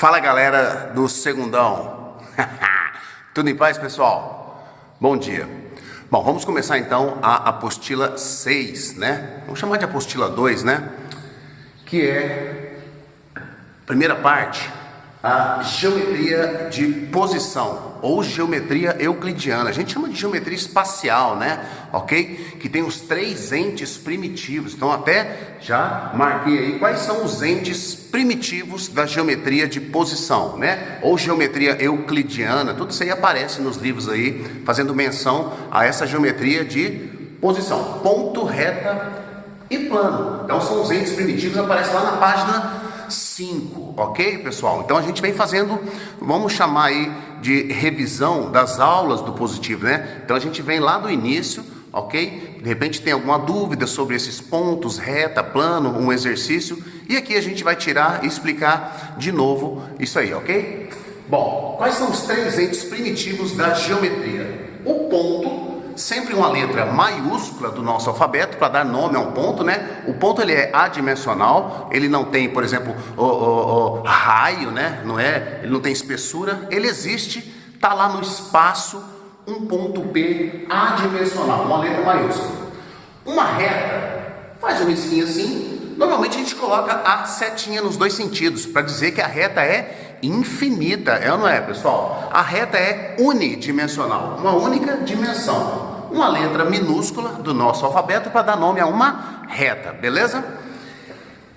Fala galera do Segundão, tudo em paz pessoal? Bom dia. Bom, vamos começar então a apostila 6, né? Vamos chamar de apostila 2, né? Que é, primeira parte, a geometria de posição ou geometria euclidiana. A gente chama de geometria espacial, né? Ok? Que tem os três entes primitivos. Então até já marquei aí quais são os entes primitivos da geometria de posição, né? Ou geometria euclidiana. Tudo isso aí aparece nos livros aí, fazendo menção a essa geometria de posição. Ponto, reta e plano. Então são os entes primitivos, aparece lá na página 5, ok, pessoal? Então a gente vem fazendo, vamos chamar aí de revisão das aulas do positivo, né? Então a gente vem lá do início, ok? De repente tem alguma dúvida sobre esses pontos, reta, plano, um exercício, e aqui a gente vai tirar e explicar de novo isso aí, ok? Bom, quais são os três entes primitivos da geometria? O ponto, sempre uma letra maiúscula do nosso alfabeto para dar nome a um ponto, né? O ponto ele é adimensional, ele não tem, por exemplo, o raio, né? Ele não tem espessura, ele existe, tá lá no espaço, um ponto P adimensional, uma letra maiúscula. Uma reta faz uma risquinha assim, normalmente a gente coloca a setinha nos dois sentidos para dizer que a reta é infinita, é ou não é, pessoal? A reta é unidimensional, uma única dimensão. Uma letra minúscula do nosso alfabeto para dar nome a uma reta, beleza?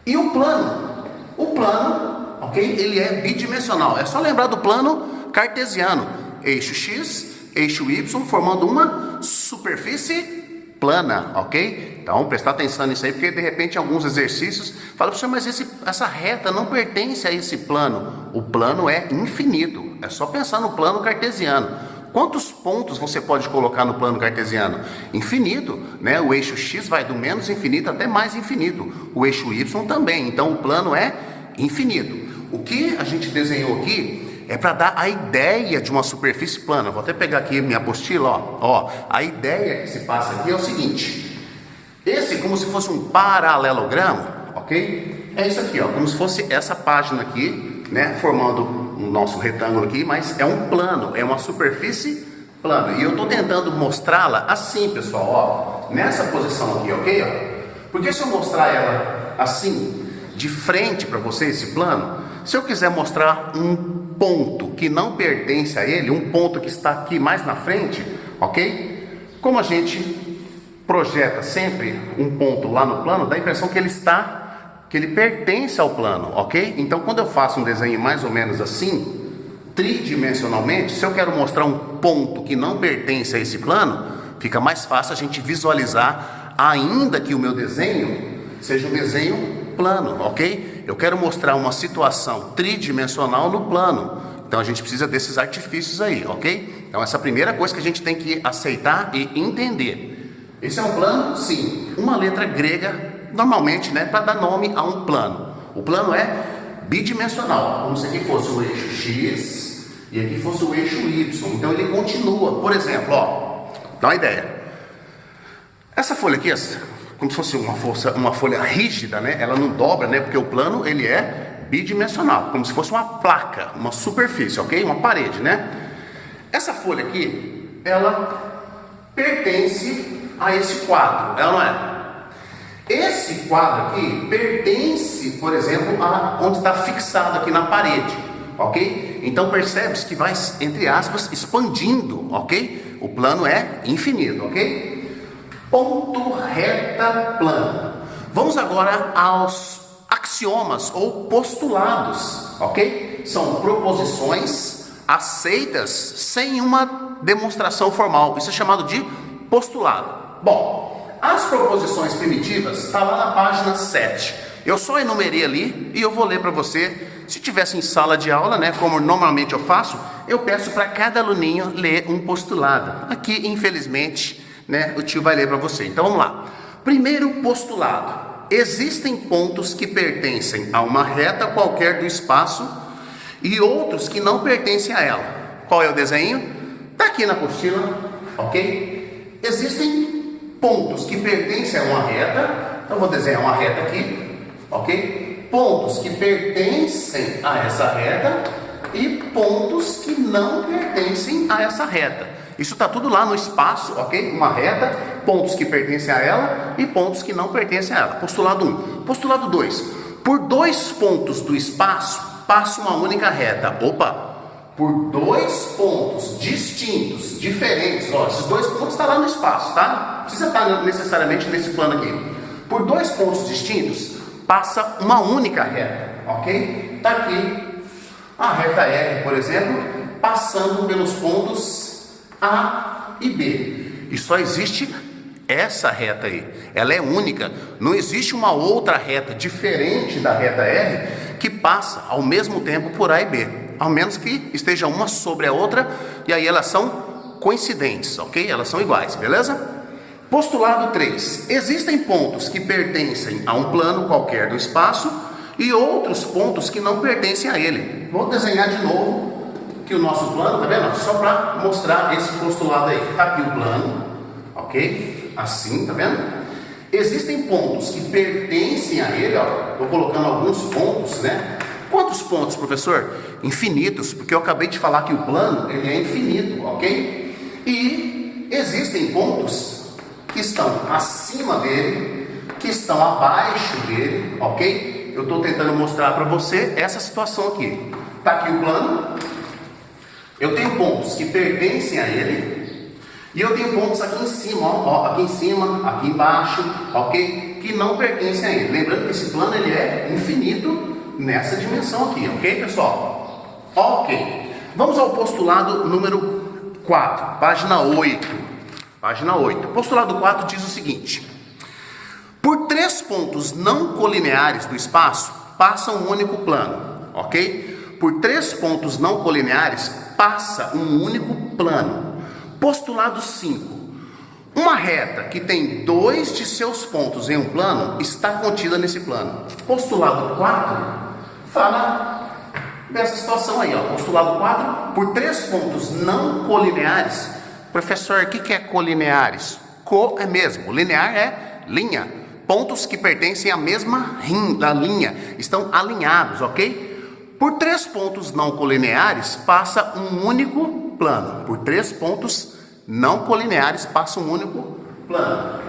E o plano? O plano, ok? Ele é bidimensional. É só lembrar do plano cartesiano. Eixo X, eixo Y, formando uma superfície plana, ok? Então, prestar atenção nisso aí, porque de repente alguns exercícios falam, professor, mas essa reta não pertence a esse plano. O plano é infinito. É só pensar no plano cartesiano. Quantos pontos você pode colocar no plano cartesiano? Infinito, né? O eixo X vai do menos infinito até mais infinito. O eixo Y também. Então o plano é infinito. O que a gente desenhou aqui é para dar a ideia de uma superfície plana. Vou até pegar aqui minha apostila, ó. A ideia que se passa aqui é o seguinte. Esse como se fosse um paralelogramo, ok? É isso aqui, ó, como se fosse essa página aqui, né? Formando o nosso retângulo aqui, mas é um plano, é uma superfície plana. E eu estou tentando mostrá-la assim, pessoal, ó, nessa posição aqui, ok? Ó? Porque se eu mostrar ela assim, de frente para você, esse plano, se eu quiser mostrar um ponto que não pertence a ele, um ponto que está aqui mais na frente, ok? Como a gente projeta sempre um ponto lá no plano, dá a impressão que ele pertence ao plano, ok? Então, quando eu faço um desenho mais ou menos assim, tridimensionalmente, se eu quero mostrar um ponto que não pertence a esse plano, fica mais fácil a gente visualizar, ainda que o meu desenho seja um desenho plano, ok? Eu quero mostrar uma situação tridimensional no plano, então a gente precisa desses artifícios aí, ok? Então, essa é a primeira coisa que a gente tem que aceitar e entender. Esse é um plano? Sim. Uma letra grega, normalmente, né, para dar nome a um plano. O plano é bidimensional, como se aqui fosse o eixo X e aqui fosse o eixo Y. Então ele continua. Por exemplo, ó, dá uma ideia. Essa folha aqui, como se fosse uma folha rígida, né? Ela não dobra, né? Porque o plano ele é bidimensional, como se fosse uma placa, uma superfície, ok? Uma parede, né? Essa folha aqui, ela pertence a esse quadro, ela não é? Esse quadro aqui pertence, por exemplo, a onde está fixado aqui na parede, ok? Então percebe-se que vai, entre aspas, expandindo, ok? O plano é infinito, ok? Ponto, reta, plano. Vamos agora aos axiomas ou postulados, ok? São proposições aceitas sem uma demonstração formal. Isso é chamado de postulado. Bom, as proposições primitivas está lá na página 7. Eu só enumerei ali e eu vou ler para você. Se tivesse em sala de aula, né, como normalmente eu faço, eu peço para cada aluninho ler um postulado. Aqui, infelizmente, né, o tio vai ler para você. Então vamos lá. Primeiro postulado. Existem pontos que pertencem a uma reta qualquer do espaço e outros que não pertencem a ela. Qual é o desenho? Está aqui na apostila, ok? Existem pontos que pertencem a uma reta, então vou desenhar uma reta aqui, ok? pontos que pertencem a essa reta e pontos que não pertencem a essa reta. Isso está tudo lá no espaço, ok? Uma reta, pontos que pertencem a ela e pontos que não pertencem a ela. Postulado 1. Postulado 2. Por dois pontos do espaço, passa uma única reta. Opa! Por dois pontos distintos, diferentes, ó, esses dois pontos estão lá no espaço, tá? Não precisa estar necessariamente nesse plano aqui. Por dois pontos distintos, passa uma única reta, ok? Tá aqui a reta R, por exemplo, passando pelos pontos A e B. E só existe essa reta aí. Ela é única. Não existe uma outra reta diferente da reta R que passa ao mesmo tempo por A e B. Ao menos que esteja uma sobre a outra, e aí elas são coincidentes, ok? Elas são iguais, beleza? Postulado 3. Existem pontos que pertencem a um plano qualquer do espaço e outros pontos que não pertencem a ele. Vou desenhar de novo aqui o nosso plano, tá vendo? Só para mostrar esse postulado aí. Tá aqui o plano, ok? Assim, tá vendo? Existem pontos que pertencem a ele, ó. Estou colocando alguns pontos, né? Quantos pontos, professor? Infinitos, porque eu acabei de falar que o plano ele é infinito, ok? E existem pontos que estão acima dele, que estão abaixo dele, ok? Eu estou tentando mostrar para você essa situação aqui. Está aqui o plano, eu tenho pontos que pertencem a ele, e eu tenho pontos aqui em cima, ó, aqui em cima, aqui embaixo, ok? Que não pertencem a ele. Lembrando que esse plano ele é infinito nessa dimensão aqui, ok, pessoal? Ok. Vamos ao postulado número 4, página 8. Página 8. Postulado 4 diz o seguinte: por três pontos não colineares do espaço, passa um único plano, ok? Por três pontos não colineares, passa um único plano. Postulado 5. Uma reta que tem dois de seus pontos em um plano está contida nesse plano. Postulado 4 fala dessa situação aí, ó. Postulado 4, por três pontos não colineares. Professor, o que é colineares? Co é mesmo, linear é linha. Pontos que pertencem à mesma linha, estão alinhados, ok? Por três pontos não colineares, passa um único plano. Por três pontos não colineares, passa um único plano.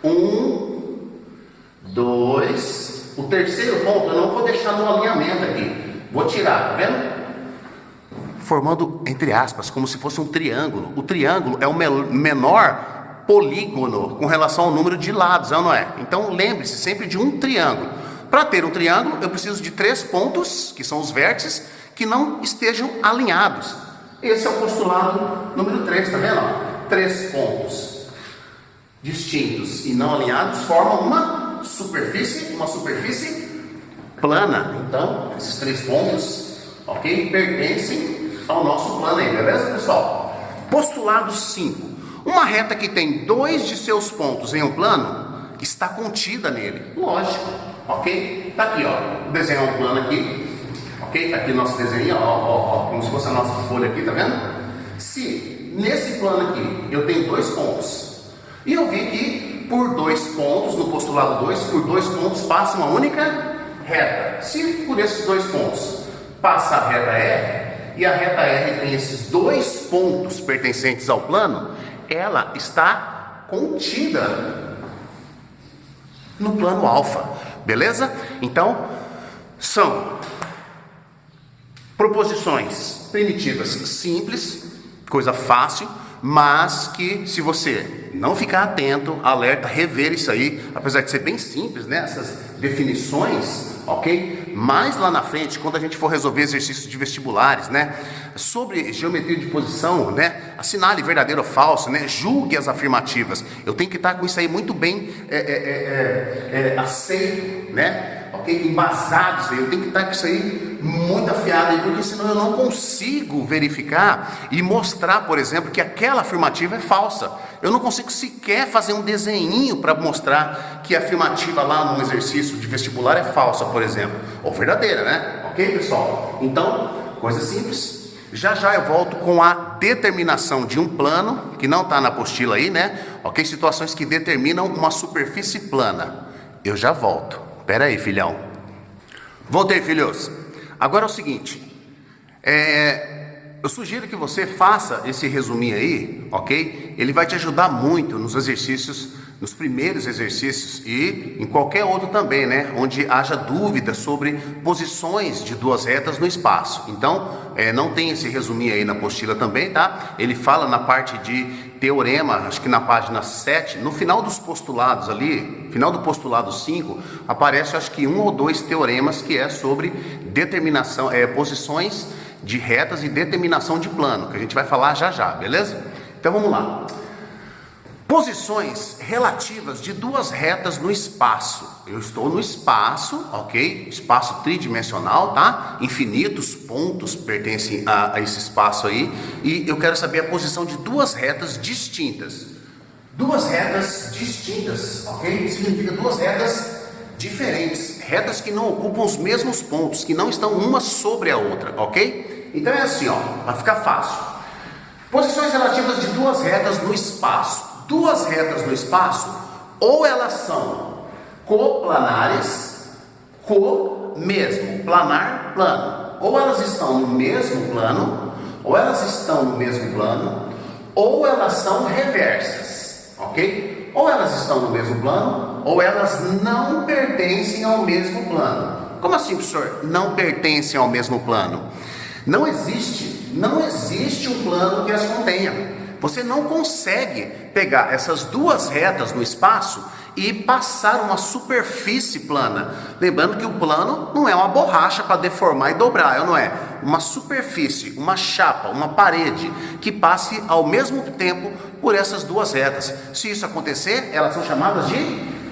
1, 2. O terceiro ponto eu não vou deixar no alinhamento aqui. Vou tirar, tá vendo? Formando, entre aspas, como se fosse um triângulo. O triângulo é o menor polígono com relação ao número de lados, não é? Então lembre-se sempre de um triângulo. Para ter um triângulo, eu preciso de três pontos, que são os vértices, que não estejam alinhados. Esse é o postulado número 3, tá vendo? Três pontos distintos e não alinhados formam uma superfície plana. Então, esses três pontos, ok, pertencem ao nosso plano aí, beleza, pessoal? Postulado 5. Uma reta que tem dois de seus pontos em um plano está contida nele. Lógico, ok? Tá aqui, ó. Vou desenhar um plano aqui. Ok? Tá aqui o nosso desenho, ó, como se fosse a nossa folha aqui, tá vendo? Se nesse plano aqui eu tenho dois pontos, e eu vi que por dois pontos, no postulado 2, por dois pontos passa uma única reta. Se por esses dois pontos passa a reta R, e a reta R tem esses dois pontos pertencentes ao plano, ela está contida no plano alfa, beleza? Então, são proposições primitivas simples, coisa fácil, mas que se você não ficar atento, alerta, rever isso aí, apesar de ser bem simples, né? Essas definições, ok? Mais lá na frente, quando a gente for resolver exercícios de vestibulares, né? Sobre geometria de posição, né? Assinale verdadeiro ou falso, né? Julgue as afirmativas. Eu tenho que estar com isso aí muito bem aceito, né? Ok? Embasados, eu tenho que estar com isso aí muito afiado, porque senão eu não consigo verificar e mostrar, por exemplo, que aquela afirmativa é falsa. Eu não consigo sequer fazer um desenhinho para mostrar que a afirmativa lá no exercício de vestibular é falsa, por exemplo, ou verdadeira, né? Ok, pessoal? Então, coisa simples. Já já eu volto com a determinação de um plano, que não está na apostila aí, né? Ok? Situações que determinam uma superfície plana. Eu já volto. Espera aí, filhão. Voltei, filhos. Agora é o seguinte, eu sugiro que você faça esse resuminho aí, ok? Ele vai te ajudar muito nos exercícios, nos primeiros exercícios e em qualquer outro também, né? Onde haja dúvida sobre posições de duas retas no espaço. Então, não tem esse resuminho aí na apostila também, tá? Ele fala na parte de teorema, acho que na página 7, no final dos postulados ali, final do postulado 5, aparece acho que 1 ou 2 teoremas que é sobre determinação, posições de retas e determinação de plano, que a gente vai falar já já, beleza? Então vamos lá. Posições relativas de duas retas no espaço. Eu estou no espaço, ok? Espaço tridimensional, tá? Infinitos pontos pertencem a esse espaço aí. E eu quero saber a posição de duas retas distintas. Duas retas distintas, ok? Significa duas retas diferentes. Retas que não ocupam os mesmos pontos, que não estão uma sobre a outra, ok? Então é assim, ó, vai ficar fácil. Posições relativas de duas retas no espaço. Duas retas no espaço, ou elas são coplanares, mesmo, planar, plano. Ou elas estão no mesmo plano, ou elas estão no mesmo plano, ou elas são reversas, ok? Ou elas estão no mesmo plano, ou elas não pertencem ao mesmo plano. Como assim, professor? Não pertencem ao mesmo plano? Não existe um plano que as contenha. Você não consegue pegar essas duas retas no espaço e passar uma superfície plana. Lembrando que o plano não é uma borracha para deformar e dobrar, não é? Uma superfície, uma chapa, uma parede que passe ao mesmo tempo por essas duas retas. Se isso acontecer, elas são chamadas de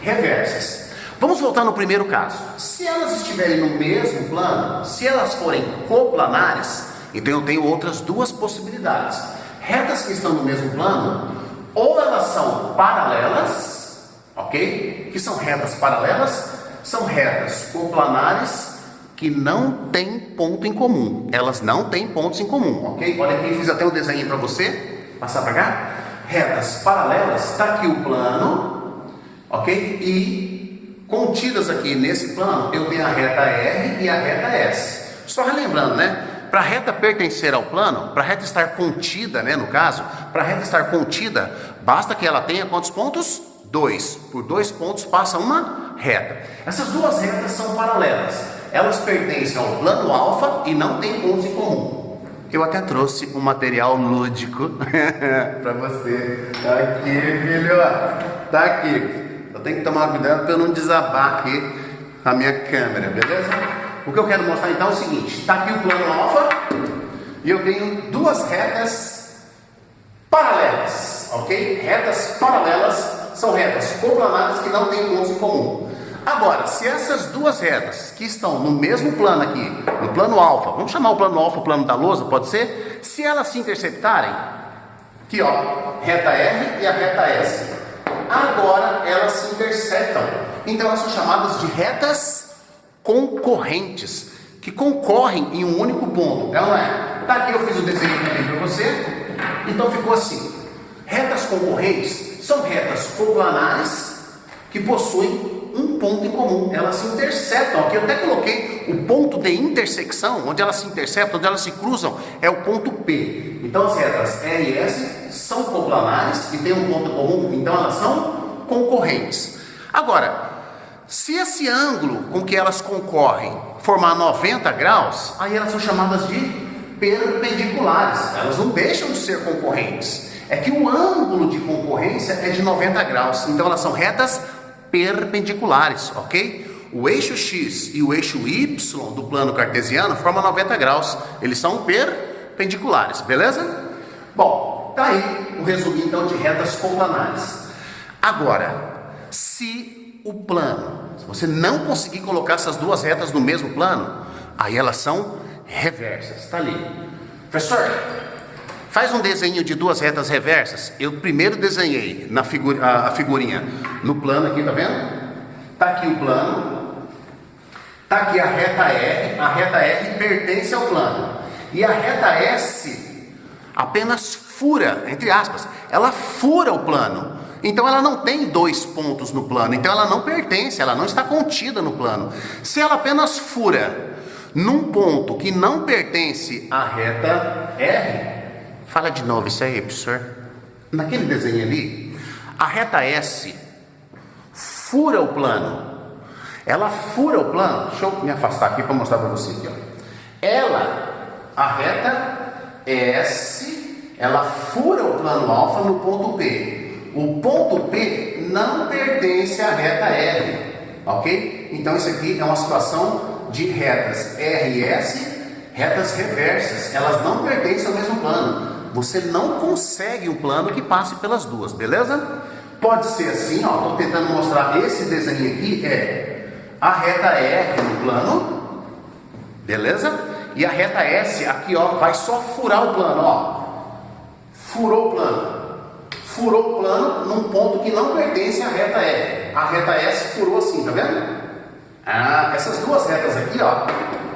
reversas. Vamos voltar no primeiro caso. Se elas estiverem no mesmo plano, se elas forem coplanares, então eu tenho outras duas possibilidades. Retas que estão no mesmo plano, ou elas são paralelas, ok? Que são retas paralelas, são retas coplanares que não têm ponto em comum. Elas não têm pontos em comum, ok? Olha aqui, fiz até um desenho para você, passar para cá. Retas paralelas, está aqui o plano, ok? E contidas aqui nesse plano, eu tenho a reta R e a reta S. Só relembrando, né? Para a reta pertencer ao plano, para a reta estar contida, né, no caso, para a reta estar contida, basta que ela tenha quantos pontos? 2. Por 2 pontos passa uma reta. Essas duas retas são paralelas. Elas pertencem ao plano alfa e não têm pontos em comum. Eu até trouxe um material lúdico para você. Tá aqui, filho. Tá aqui. Eu tenho que tomar cuidado para eu não desabar aqui a minha câmera, beleza? O que eu quero mostrar então é o seguinte, está aqui o plano alfa e eu tenho duas retas paralelas, ok? Retas paralelas são retas coplanares que não têm pontos em comum. Agora, se essas duas retas que estão no mesmo plano aqui, no plano alfa, vamos chamar o plano alfa o plano da lousa, pode ser? Se elas se interceptarem, aqui ó, reta R e a reta S, agora elas se interceptam, então elas são chamadas de retas concorrentes, que concorrem em um único ponto, não é? Tá aqui, eu fiz o desenho também para você, então ficou assim. Retas concorrentes são retas coplanares que possuem um ponto em comum, elas se interceptam. Aqui eu até coloquei o ponto de intersecção, onde elas se interceptam, onde elas se cruzam, é o ponto P. Então as retas R e S são coplanares e têm um ponto comum, então elas são concorrentes. Agora, se esse ângulo com que elas concorrem formar 90 graus, aí elas são chamadas de perpendiculares. Elas não deixam de ser concorrentes. É que o ângulo de concorrência é de 90 graus. Então elas são retas perpendiculares, ok? O eixo X e o eixo Y do plano cartesiano formam 90 graus. Eles são perpendiculares, beleza? Bom, tá aí o resumo então de retas coplanares. Agora, se você não conseguir colocar essas duas retas no mesmo plano, aí elas são reversas, está ali. Professor, faz um desenho de duas retas reversas. Eu primeiro desenhei a figurinha no plano aqui, tá vendo? Tá aqui o plano, tá aqui a reta R pertence ao plano, e a reta S apenas fura, entre aspas, ela fura o plano. Então ela não tem dois pontos no plano, então ela não pertence, ela não está contida no plano. Se ela apenas fura num ponto que não pertence à reta R, fala de novo isso aí, professor. Naquele desenho ali, a reta S fura o plano. Ela fura o plano. Deixa eu me afastar aqui para mostrar para você aqui, ó. A reta S, ela fura o plano alfa no ponto P. O ponto P não pertence à reta R, ok? Então isso aqui é uma situação de retas R e S, retas reversas. Elas não pertencem ao mesmo plano. Você não consegue um plano que passe pelas duas, beleza? Pode ser assim, ó. Estou tentando mostrar esse desenho aqui, a reta R no plano, beleza? E a reta S aqui, ó, vai só furar o plano, ó. Furou o plano. Furou o plano num ponto que não pertence à reta R. A reta S furou assim, tá vendo? Essas duas retas aqui, ó,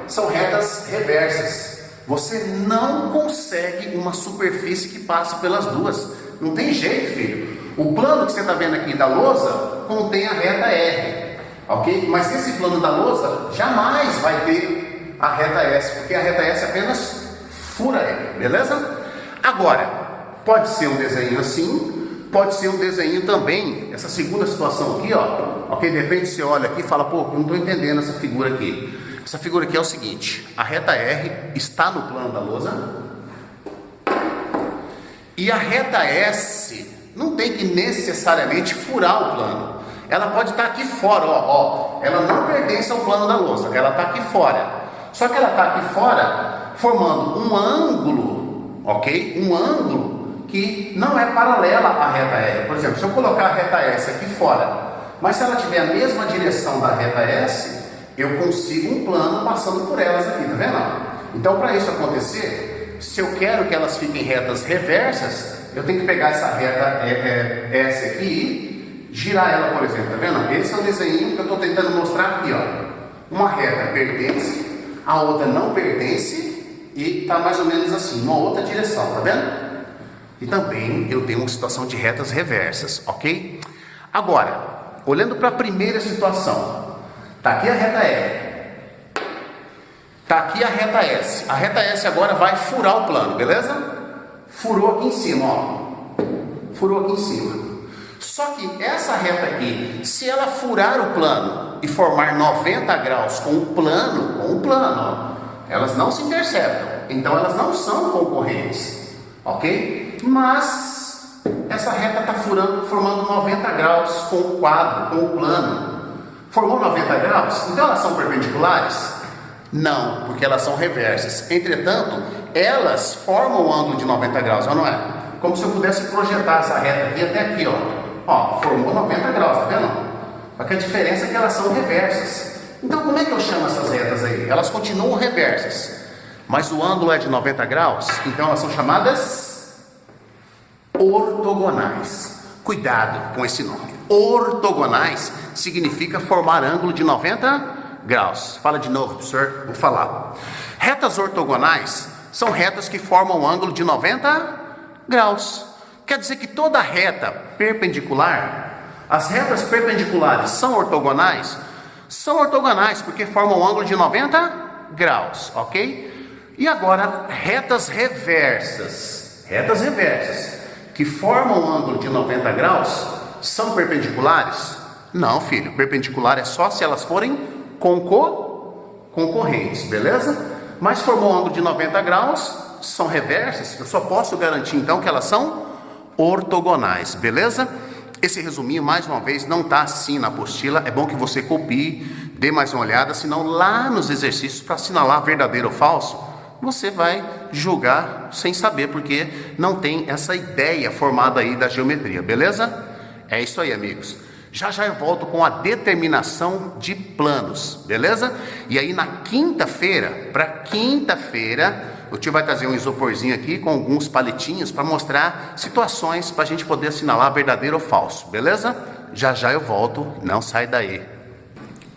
são retas reversas. Você não consegue uma superfície que passe pelas duas. Não tem jeito, filho. O plano que você está vendo aqui da lousa contém a reta R, ok? Mas esse plano da lousa jamais vai ter a reta S, porque a reta S apenas fura ele, beleza? Agora, pode ser um desenho assim, pode ser um desenho também, essa segunda situação aqui, ó, ok? De repente você olha aqui e fala, pô, não estou entendendo essa figura aqui. Essa figura aqui é o seguinte, a reta R está no plano da lousa e a reta S não tem que necessariamente furar o plano. Ela pode estar aqui fora, ó. Ela não pertence ao plano da lousa, ela está aqui fora. Só que ela está aqui fora formando um ângulo, ok? Um ângulo que não é paralela à reta R. Por exemplo, se eu colocar a reta S aqui fora, mas se ela tiver a mesma direção da reta S, eu consigo um plano passando por elas aqui, tá vendo? Então, para isso acontecer, se eu quero que elas fiquem retas reversas, eu tenho que pegar essa reta S aqui e girar ela, por exemplo, tá vendo? Esse é o desenho que eu estou tentando mostrar aqui, ó. Uma reta pertence, a outra não pertence e está mais ou menos assim, uma outra direção, tá vendo? E também eu tenho uma situação de retas reversas, ok? Agora, olhando para a primeira situação, tá aqui a reta R, tá aqui a reta S. A reta S agora vai furar o plano, beleza? Furou aqui em cima, ó. Furou aqui em cima. Só que essa reta aqui, se ela furar o plano e formar 90 graus com o plano, ó, elas não se interceptam. Então elas não são concorrentes, ok? Mas essa reta está formando 90 graus com o quadro, com o plano. Formou 90 graus? Então elas são perpendiculares? Não, porque elas são reversas. Entretanto, elas formam um ângulo de 90 graus, ou não é? Como se eu pudesse projetar essa reta aqui até aqui, ó. Ó, formou 90 graus, tá vendo? Só que a diferença é que elas são reversas. Então como é que eu chamo essas retas aí? Elas continuam reversas, mas o ângulo é de 90 graus, então elas são chamadas ortogonais. Cuidado com esse nome. Ortogonais significa formar ângulo de 90 graus. Fala de novo, professor. Vou falar. Retas ortogonais são retas que formam um ângulo de 90 graus. Quer dizer que toda reta perpendicular, as retas perpendiculares são ortogonais? São ortogonais porque formam um ângulo de 90 graus, ok? E agora, retas reversas. Retas reversas que formam um ângulo de 90 graus são perpendiculares? Não, filho. Perpendicular é só se elas forem concorrentes, beleza? Mas formou um ângulo de 90 graus, são reversas, eu só posso garantir então que elas são ortogonais, beleza? Esse resuminho, mais uma vez, não está assim na apostila, é bom que você copie, dê mais uma olhada, senão lá nos exercícios, para assinalar verdadeiro ou falso, você vai julgar sem saber, porque não tem essa ideia formada aí da geometria, beleza? É isso aí, amigos. Já já eu volto com a determinação de planos, beleza? E aí na quinta-feira, o tio vai trazer um isoporzinho aqui com alguns palitinhos para mostrar situações para a gente poder assinalar verdadeiro ou falso, beleza? Já já eu volto, não sai daí.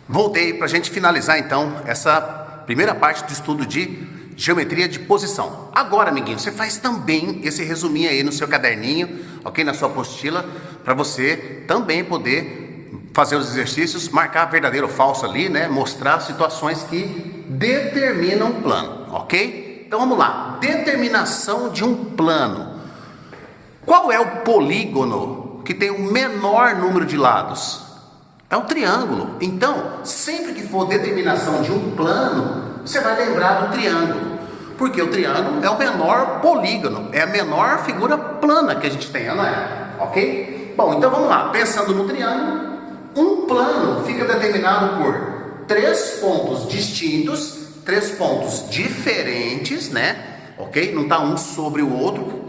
Voltei para a gente finalizar então essa primeira parte do estudo de geometria de posição. Agora, amiguinho, você faz também esse resuminho aí no seu caderninho, ok? Na sua apostila, para você também poder fazer os exercícios, marcar verdadeiro ou falso ali, né? Mostrar situações que determinam o plano, ok? Então vamos lá, determinação de um plano. Qual é o polígono que tem o menor número de lados? É o triângulo. Então, sempre que for determinação de um plano, você vai lembrar do triângulo, porque o triângulo é o menor polígono, é a menor figura plana que a gente tem, não é? Ok? Bom, então vamos lá, pensando no triângulo, um plano fica determinado por 3 pontos distintos, 3 pontos diferentes, né? Ok? Não está um sobre o outro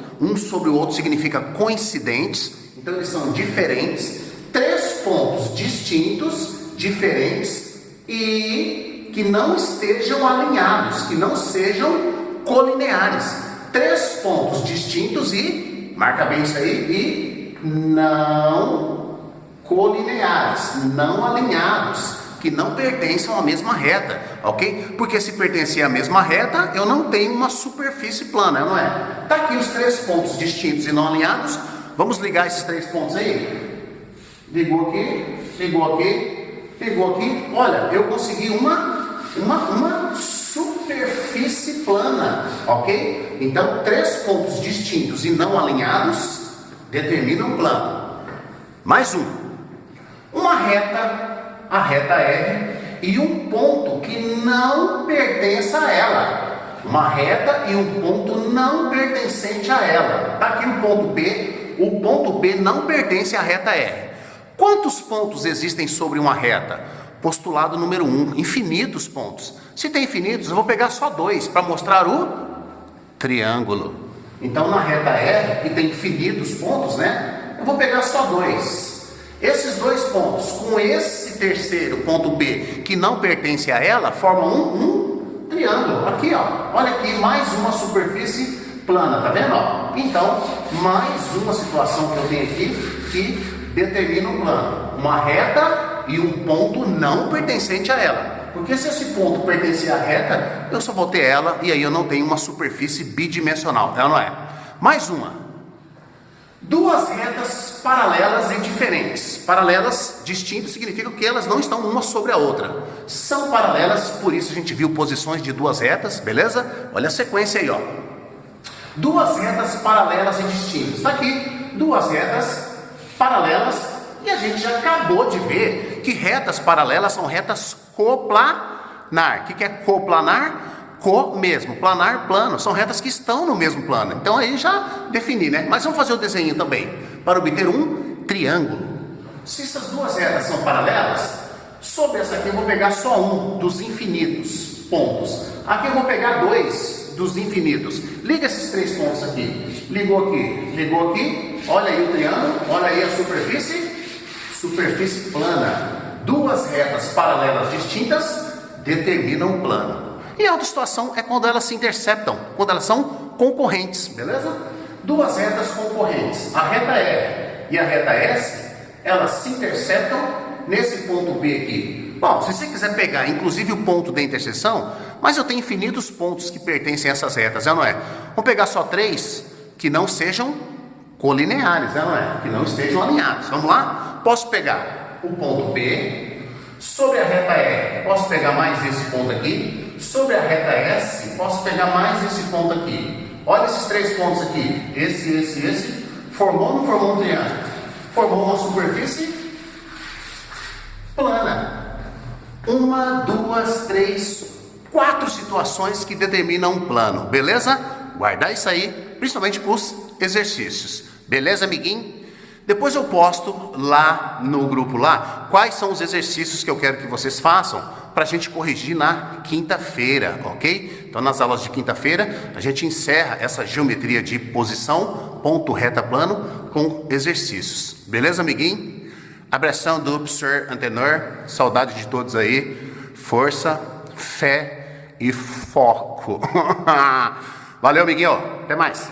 significa coincidentes, então eles são diferentes, 3 pontos distintos, diferentes e que não estejam alinhados, que não sejam colineares. 3 pontos distintos e, marca bem isso aí, e não colineares, não alinhados, que não pertencem à mesma reta, ok? Porque se pertencer à mesma reta, eu não tenho uma superfície plana, não é? Tá aqui os 3 pontos distintos e não alinhados. Vamos ligar esses 3 pontos aí? Ligou aqui, ligou aqui, ligou aqui. Olha, eu consegui uma superfície plana, ok? Então, 3 pontos distintos e não alinhados determinam o plano. Mais uma reta, a reta R, e um ponto que não pertence a ela. Uma reta e um ponto não pertencente a ela. Está aqui o ponto B. O ponto B não pertence à reta R. Quantos pontos existem sobre uma reta? Postulado número 1, infinitos pontos. Se tem infinitos, eu vou pegar só 2 para mostrar o triângulo. Então, na reta R, que tem infinitos pontos, né? Eu vou pegar só 2. Esses 2 pontos, com esse terceiro ponto B, que não pertence a ela, formam um triângulo. Aqui, ó. Olha aqui, mais uma superfície plana, tá vendo? Ó? Então, mais uma situação que eu tenho aqui que determina um plano. Uma reta e um ponto não pertencente a ela. Porque se esse ponto pertencer à reta, eu só vou ter ela e aí eu não tenho uma superfície bidimensional. Ela não é. Mais uma. 2 retas paralelas e diferentes. Paralelas distintas significa que elas não estão uma sobre a outra. São paralelas, por isso a gente viu posições de 2 retas, beleza? Olha a sequência aí, ó. 2 retas paralelas e distintas. Está aqui, 2 retas paralelas, e a gente já acabou de ver que retas paralelas são retas coplanar. O que é coplanar? Co-mesmo, planar, plano, são retas que estão no mesmo plano. Então aí já defini, né? Mas vamos fazer o desenho também, para obter um triângulo. Se essas 2 retas são paralelas, sobre essa aqui eu vou pegar só um dos infinitos pontos. Aqui eu vou pegar 2 dos infinitos. Liga esses 3 pontos aqui. Ligou aqui, olha aí o triângulo, olha aí a superfície plana. 2 retas paralelas distintas determinam o plano. E a outra situação é quando elas se interceptam, quando elas são concorrentes, beleza? 2 retas concorrentes, a reta R e a reta S, elas se interceptam nesse ponto B aqui. Bom, se você quiser pegar inclusive o ponto da interseção, mas eu tenho infinitos pontos que pertencem a essas retas, não é? Vamos pegar só 3 que não sejam colineares, não é? Que não estejam alinhados. Vamos lá? Posso pegar o ponto B, sobre a reta R, posso pegar mais esse ponto aqui. Sobre a reta S, posso pegar mais esse ponto aqui. Olha esses 3 pontos aqui. Esse. Formou ou não formou um triângulo? Formou uma superfície plana. 1, 2, 3, 4 situações que determinam um plano. Beleza? Guardar isso aí, principalmente para os exercícios. Beleza, amiguinho? Depois eu posto lá no grupo lá quais são os exercícios que eu quero que vocês façam para a gente corrigir na quinta-feira, ok? Então nas aulas de quinta-feira a gente encerra essa geometria de posição, ponto, reta, plano com exercícios. Beleza, amiguinho? Abração do Sr. Antenor, saudade de todos aí, força, fé e foco. Valeu, amiguinho, até mais.